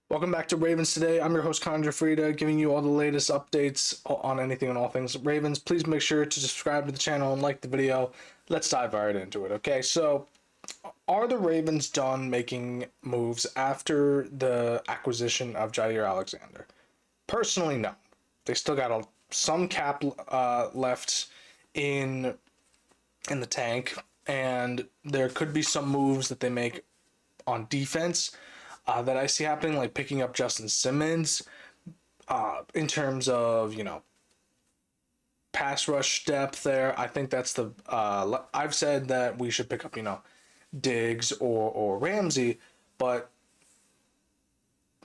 Welcome back to Ravens Today. I'm your host, Connor Gioffreda, giving you all the latest updates on anything and all things Ravens. Please make sure to subscribe to the channel and like the video. Let's dive right into it, okay? So, are the Ravens done making moves after the acquisition of Jair Alexander? Personally, no. They still got some cap left in the tank, and there could be some moves that they make on defense that I see happening, like picking up Justin Simmons in terms of, pass rush depth there. I think that's the. I've said that we should pick up, Diggs or Ramsey, but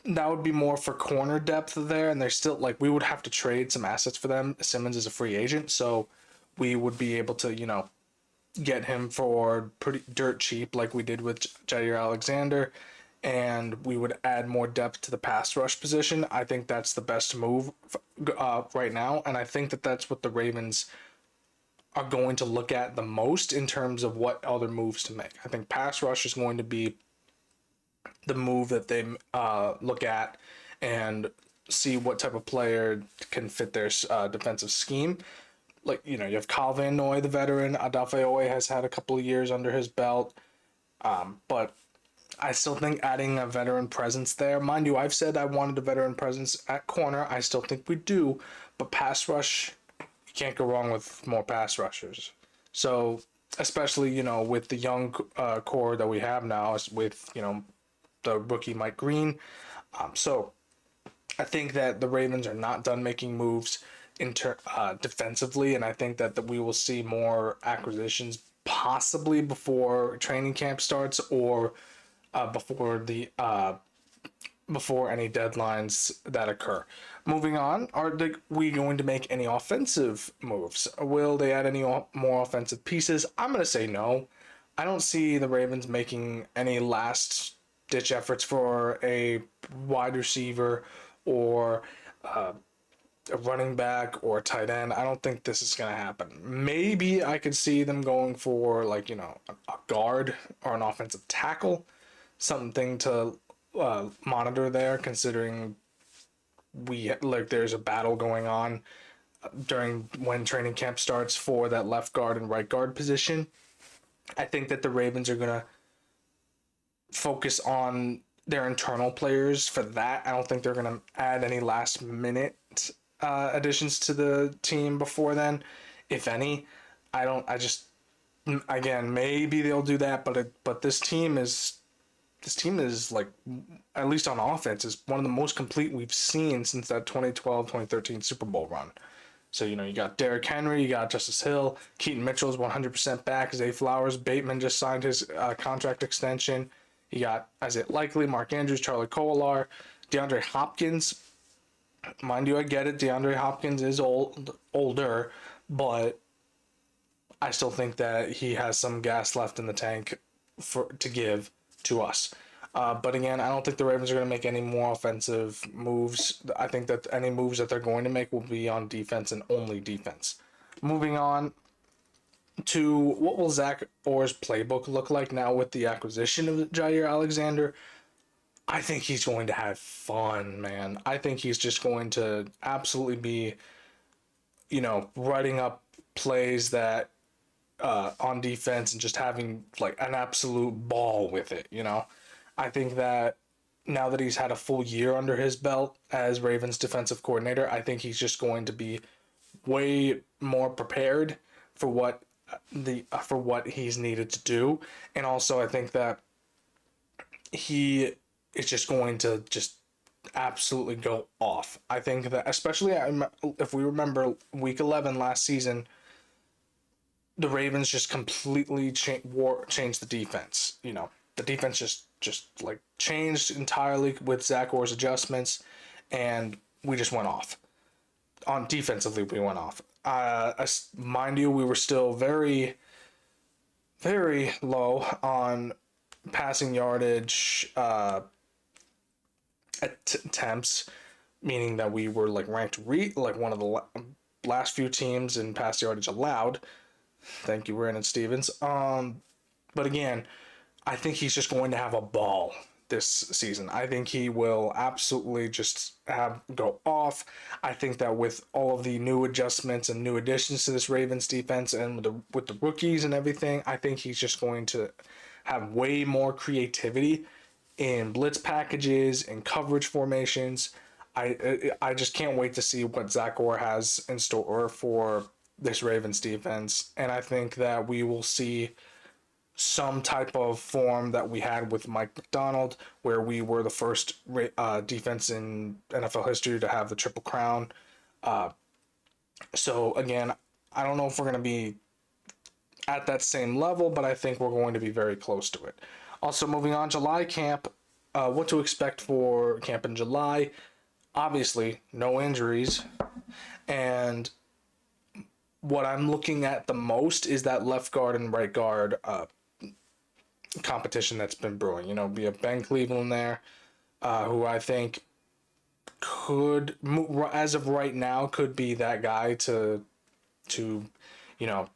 that would be more for corner depth there. And they're still, we would have to trade some assets for them. Simmons is a free agent, so we would be able to, get him for pretty dirt cheap, like we did with Jair Alexander, and we would add more depth to the pass rush position. I think that's the best move right now, and I think that that's what the Ravens are going to look at the most in terms of what other moves to make. I think pass rush is going to be the move that they look at and see what type of player can fit their defensive scheme. You have Kyle Van Noy, the veteran. Adafeoye has had a couple of years under his belt. But I still think adding a veteran presence there, mind you, I've said I wanted a veteran presence at corner. I still think we do. But pass rush, you can't go wrong with more pass rushers. So, especially, with the young core that we have now, with, the rookie Mike Green. So, I think that the Ravens are not done making moves defensively, and I think that we will see more acquisitions possibly before training camp starts or before any deadlines that occur. Moving on, we going to make any offensive moves? Will they add any more offensive pieces? I'm going to say no. I don't see the Ravens making any last ditch efforts for a wide receiver or a running back or a tight end. I don't think this is going to happen. Maybe I could see them going for a guard or an offensive tackle, something to monitor there, considering there's a battle going on during when training camp starts for that left guard and right guard position. I think that the Ravens are going to focus on their internal players for that. I don't think they're going to add any last minute additions to the team before then, if any. Again, maybe they'll do that, but this team is at least on offense, is one of the most complete we've seen since that 2012-2013 Super Bowl run. So, you got Derrick Henry, you got Justice Hill, Keaton Mitchell's 100% back, Zay Flowers, Bateman just signed his contract extension. You got Isaiah Likely, Mark Andrews, Charlie Kolar, DeAndre Hopkins. Mind you, I get it. DeAndre Hopkins is older, but I still think that he has some gas left in the tank to give to us. But again, I don't think the Ravens are going to make any more offensive moves. I think that any moves that they're going to make will be on defense and only defense. Moving on to what will Zach Orr's playbook look like now with the acquisition of Jair Alexander. I think he's going to have fun, man. I think he's just going to absolutely be, writing up plays that on defense and just having an absolute ball with it. I think that now that he's had a full year under his belt as Ravens defensive coordinator, I think he's just going to be way more prepared for what he's needed to do, and also I think that he is just going to just absolutely go off. I think that especially if we remember Week 11 last season, the Ravens just completely changed the defense. The defense just changed entirely with Zach Orr's adjustments, and we just went off. On defensively, we went off. Mind you, we were still very, very low on passing yardage attempts, meaning that we were ranked one of the last few teams in pass yardage allowed. Thank you, Brandon Stevens. But again, I think he's just going to have a ball this season. I think he will absolutely just go off. I think that with all of the new adjustments and new additions to this Ravens defense, and with the rookies and everything, I think he's just going to have way more creativity in blitz packages and coverage formations. I just can't wait to see what Zach Orr has in store for this Ravens defense, and I think that we will see some type of form that we had with Mike McDonald, where we were the first defense in NFL history to have the Triple Crown. So again, I don't know if we're going to be at that same level, but I think we're going to be very close to it. Also, moving on, July camp. What to expect for camp in July? Obviously, no injuries, and what I'm looking at the most is that left guard and right guard competition that's been brewing. You know, we have Ben Cleveland there, who I think could, as of right now, could be that guy to you know,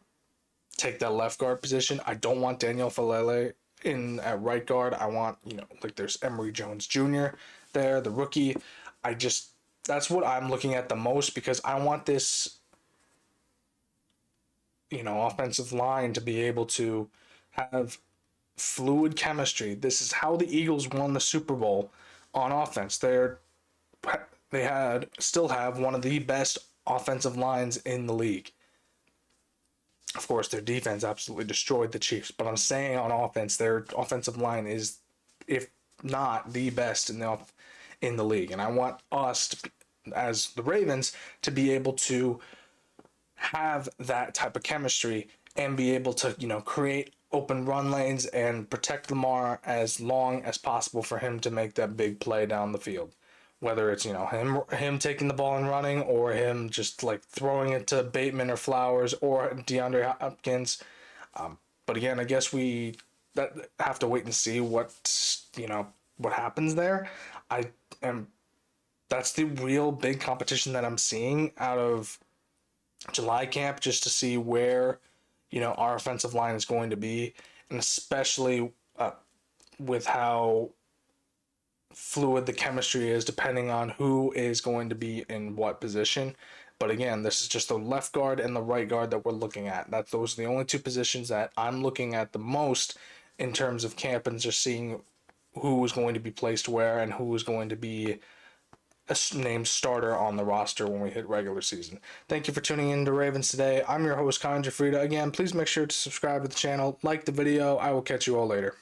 take that left guard position. I don't want Daniel Falele in at right guard. I want, you know, like there's Emory Jones Jr. there, the rookie. That's what I'm looking at the most, because I want this, you know, offensive line to be able to have fluid chemistry. This is how the Eagles won the Super Bowl on offense. They still have one of the best offensive lines in the league. Of course, their defense absolutely destroyed the Chiefs, but I'm saying on offense, their offensive line is, if not the best in the league. And I want us to, as the Ravens, to be able to have that type of chemistry and be able to, you know, create open run lanes and protect Lamar as long as possible for him to make that big play down the field. Whether it's, you know, him taking the ball and running, or him just like throwing it to Bateman or Flowers or DeAndre Hopkins. But again, I guess we have to wait and see what happens there. I am That's the real big competition that I'm seeing out of July camp, just to see where, you know, our offensive line is going to be, and especially with how fluid the chemistry is, depending on who is going to be in what position. But again, this is just the left guard and the right guard that we're looking at. Those are the only two positions that I'm looking at the most in terms of camp, and just seeing who is going to be placed where and who is going to be a named starter on the roster when we hit regular season. Thank you for tuning in to Ravens Today. I'm your host, Connor Gioffreda. Again, please make sure to subscribe to the channel, like the video. I will catch you all later.